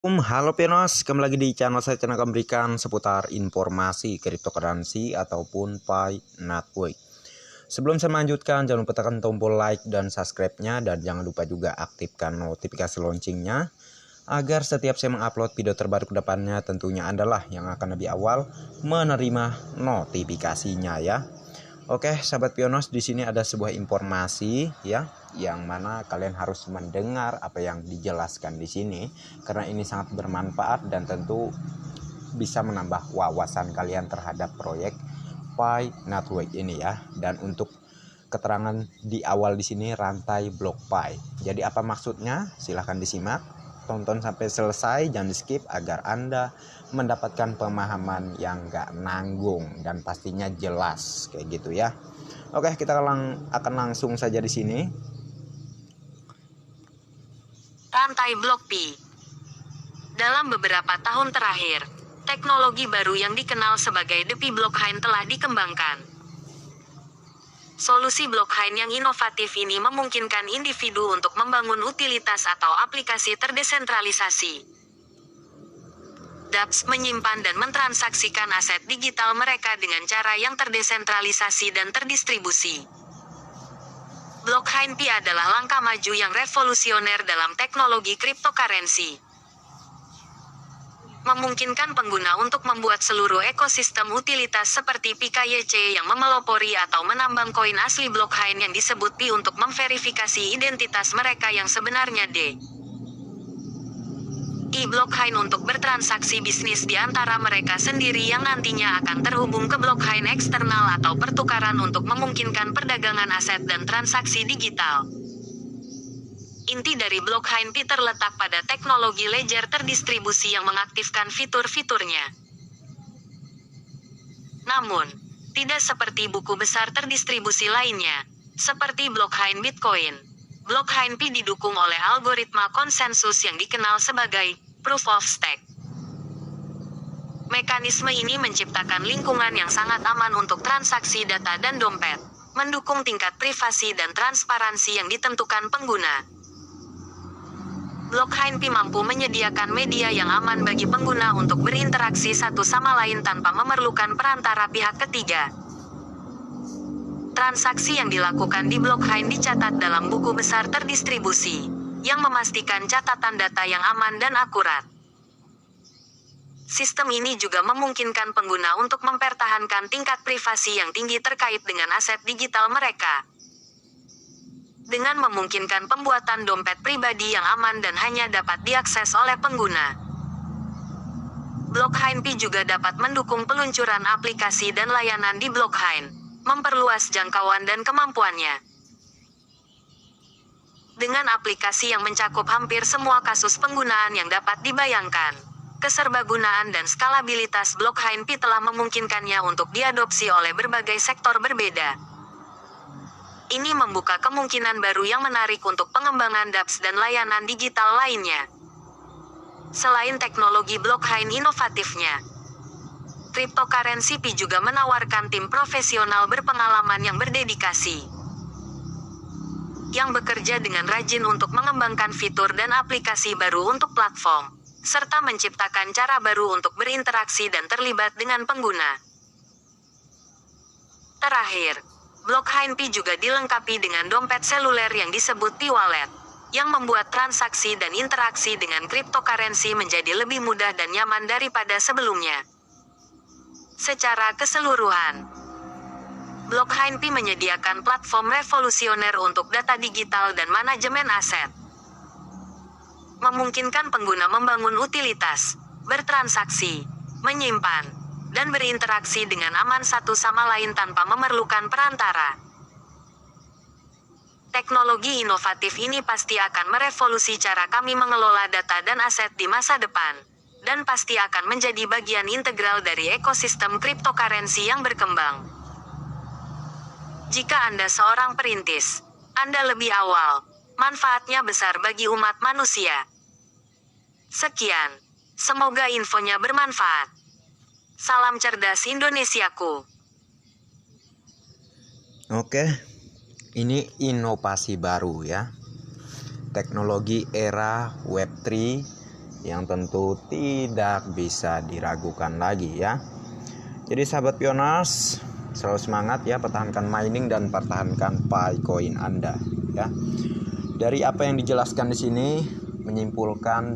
Halo Pianos, kembali lagi di channel saya. Channel akan memberikan seputar informasi cryptocurrency ataupun Pi Network. Sebelum saya melanjutkan, jangan lupa tekan tombol like dan subscribe-nya, dan jangan lupa juga aktifkan notifikasi loncengnya agar setiap saya mengupload video terbaru ke depannya tentunya adalah yang akan lebih awal menerima notifikasinya ya. Oke, sahabat Pionos, di sini ada sebuah informasi ya, yang mana kalian harus mendengar apa yang dijelaskan di sini karena ini sangat bermanfaat dan tentu bisa menambah wawasan kalian terhadap proyek Pi Network ini ya. Dan untuk keterangan di awal di sini rantai blok Pi. Jadi apa maksudnya? Silahkan disimak, tonton sampai selesai, jangan di skip agar Anda mendapatkan pemahaman yang gak nanggung dan pastinya jelas kayak gitu ya. Oke, kita akan langsung saja di sini. Rantai blok Pi. Dalam beberapa tahun terakhir, teknologi baru yang dikenal sebagai DeFi blockchain telah dikembangkan. Solusi blockchain yang inovatif ini memungkinkan individu untuk membangun utilitas atau aplikasi terdesentralisasi, dApps, menyimpan dan mentransaksikan aset digital mereka dengan cara yang terdesentralisasi dan terdistribusi. Blockchain Pi adalah langkah maju yang revolusioner dalam teknologi cryptocurrency. Memungkinkan pengguna untuk membuat seluruh ekosistem utilitas seperti PKYC yang memelopori atau menambang koin asli blockchain yang disebut Pi untuk memverifikasi identitas mereka yang sebenarnya blockchain untuk bertransaksi bisnis di antara mereka sendiri yang nantinya akan terhubung ke blockchain eksternal atau pertukaran untuk memungkinkan perdagangan aset dan transaksi digital. Inti dari blockchain Pi terletak pada teknologi ledger terdistribusi yang mengaktifkan fitur-fiturnya. Namun, tidak seperti buku besar terdistribusi lainnya, seperti blockchain Bitcoin. Blockchain Pi didukung oleh algoritma konsensus yang dikenal sebagai Proof of Stake. Mekanisme ini menciptakan lingkungan yang sangat aman untuk transaksi data dan dompet, mendukung tingkat privasi dan transparansi yang ditentukan pengguna. Blockchain Pi mampu menyediakan media yang aman bagi pengguna untuk berinteraksi satu sama lain tanpa memerlukan perantara pihak ketiga. Transaksi yang dilakukan di blockchain dicatat dalam buku besar terdistribusi, yang memastikan catatan data yang aman dan akurat. Sistem ini juga memungkinkan pengguna untuk mempertahankan tingkat privasi yang tinggi terkait dengan aset digital mereka, dengan memungkinkan pembuatan dompet pribadi yang aman dan hanya dapat diakses oleh pengguna. Blockchain Pi juga dapat mendukung peluncuran aplikasi dan layanan di blockchain, memperluas jangkauan dan kemampuannya. Dengan aplikasi yang mencakup hampir semua kasus penggunaan yang dapat dibayangkan, keserbagunaan dan skalabilitas blockchain Pi telah memungkinkannya untuk diadopsi oleh berbagai sektor berbeda. Ini membuka kemungkinan baru yang menarik untuk pengembangan dApps dan layanan digital lainnya. Selain teknologi blockchain inovatifnya, cryptocurrency Pi juga menawarkan tim profesional berpengalaman yang berdedikasi, yang bekerja dengan rajin untuk mengembangkan fitur dan aplikasi baru untuk platform, serta menciptakan cara baru untuk berinteraksi dan terlibat dengan pengguna. Terakhir, blockchain Pi juga dilengkapi dengan dompet seluler yang disebut Pi Wallet, yang membuat transaksi dan interaksi dengan cryptocurrency menjadi lebih mudah dan nyaman daripada sebelumnya. Secara keseluruhan, blockchain Pi menyediakan platform revolusioner untuk data digital dan manajemen aset. Memungkinkan pengguna membangun utilitas, bertransaksi, menyimpan, dan berinteraksi dengan aman satu sama lain tanpa memerlukan perantara. Teknologi inovatif ini pasti akan merevolusi cara kami mengelola data dan aset di masa depan, dan pasti akan menjadi bagian integral dari ekosistem cryptocurrency yang berkembang. Jika Anda seorang perintis, Anda lebih awal, manfaatnya besar bagi umat manusia. Sekian, semoga infonya bermanfaat. Salam cerdas Indonesiaku. Oke, ini inovasi baru ya. Teknologi era Web3 yang tentu tidak bisa diragukan lagi ya. Jadi sahabat pioners, selalu semangat ya, pertahankan mining dan pertahankan Picoin Anda ya. Dari apa yang dijelaskan di sini menyimpulkan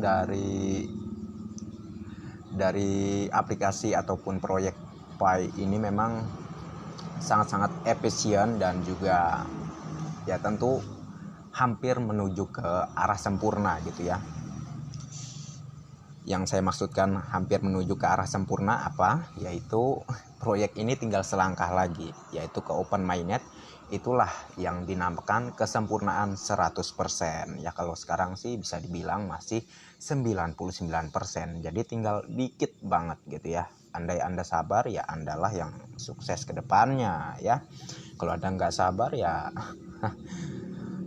dari aplikasi ataupun proyek Pi ini memang sangat-sangat efisien dan juga ya tentu hampir menuju ke arah sempurna gitu ya. Yang saya maksudkan hampir menuju ke arah sempurna apa? Yaitu proyek ini tinggal selangkah lagi, yaitu ke open mainnet. Itulah yang dinamakan kesempurnaan 100%. Ya kalau sekarang sih bisa dibilang masih 99%. Jadi tinggal dikit banget gitu ya. Andai Anda sabar ya Andalah yang sukses ke depannya ya. Kalau Anda nggak sabar ya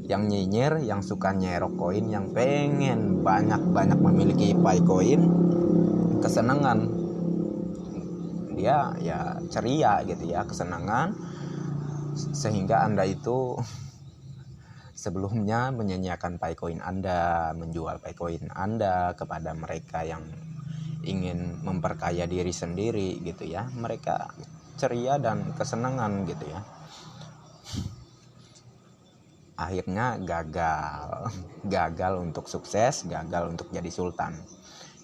yang nyinyir, yang suka nyerok koin, yang pengen banyak-banyak memiliki Picoin, kesenangan dia ya ceria gitu ya, kesenangan, sehingga Anda itu sebelumnya menyanyiakan Picoin Anda, menjual Picoin Anda kepada mereka yang ingin memperkaya diri sendiri gitu ya. Mereka ceria dan kesenangan gitu ya. Akhirnya gagal untuk sukses, gagal untuk jadi sultan.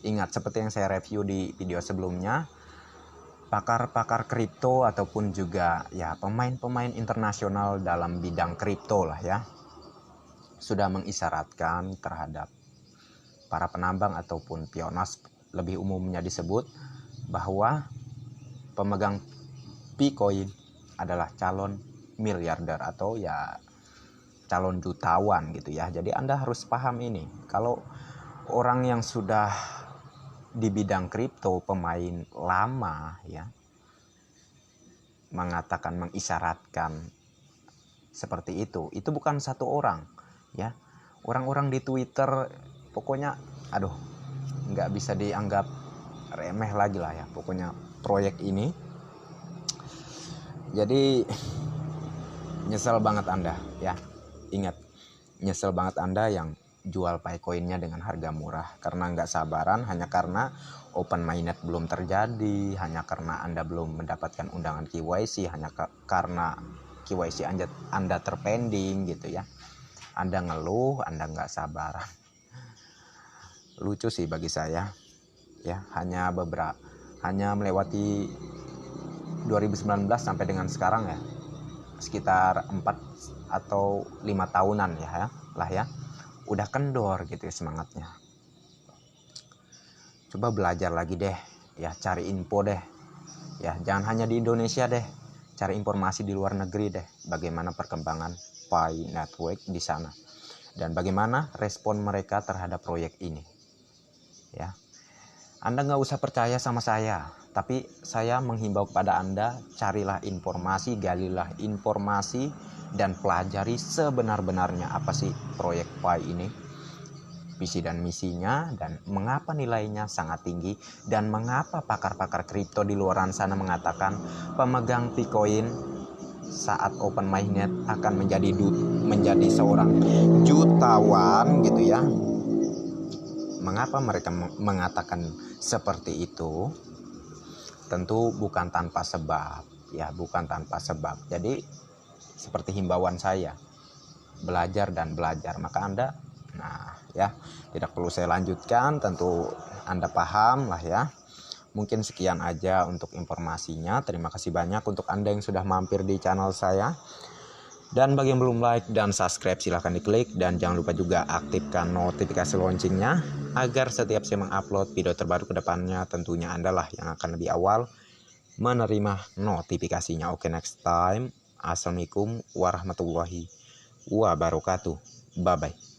Ingat seperti yang saya review di video sebelumnya, pakar-pakar kripto ataupun juga ya pemain-pemain internasional dalam bidang kripto lah ya, sudah mengisyaratkan terhadap para penambang ataupun pionas lebih umumnya disebut bahwa pemegang Picoin adalah calon miliarder atau ya calon jutawan gitu ya. Jadi Anda harus paham ini. Kalau orang yang sudah di bidang kripto, pemain lama ya, mengatakan, mengisyaratkan seperti itu bukan satu orang ya. Orang-orang di Twitter pokoknya nggak bisa dianggap remeh lagi lah ya pokoknya proyek ini. Jadi nyesel banget Anda ya. Ingat, nyesel banget Anda yang jual Picoinnya dengan harga murah karena nggak sabaran, hanya karena open mainnet belum terjadi, hanya karena Anda belum mendapatkan undangan KYC, hanya karena KYC Anda terpending gitu ya. Anda ngeluh, Anda nggak sabaran. Lucu sih bagi saya ya, hanya melewati 2019 sampai dengan sekarang ya, sekitar 4 atau 5 tahunan ya udah kendor gitu ya semangatnya. Coba belajar lagi deh ya, cari info deh ya, jangan hanya di Indonesia deh, cari informasi di luar negeri deh, bagaimana perkembangan Pi Network di sana dan bagaimana respon mereka terhadap proyek ini ya. Anda nggak usah percaya sama saya, tapi saya menghimbau kepada Anda, carilah informasi, galilah informasi, dan pelajari sebenar-benarnya apa sih proyek Pi ini, visi dan misinya, dan mengapa nilainya sangat tinggi, dan mengapa pakar-pakar kripto di luar sana mengatakan pemegang Picoin saat open mainnet akan menjadi seorang jutawan gitu ya. Mengapa mereka mengatakan seperti itu? Tentu bukan tanpa sebab ya, bukan tanpa sebab. Jadi seperti himbauan saya, belajar dan belajar. Maka Anda tidak perlu saya lanjutkan, tentu Anda paham lah ya. Mungkin sekian aja untuk informasinya. Terima kasih banyak untuk Anda yang sudah mampir di channel saya. Dan bagi yang belum like dan subscribe silahkan diklik, dan jangan lupa juga aktifkan notifikasi loncengnya agar setiap saya mengupload video terbaru ke depannya tentunya Anda lah yang akan lebih awal menerima notifikasinya. Oke, next time. Assalamualaikum warahmatullahi wabarakatuh. Bye bye.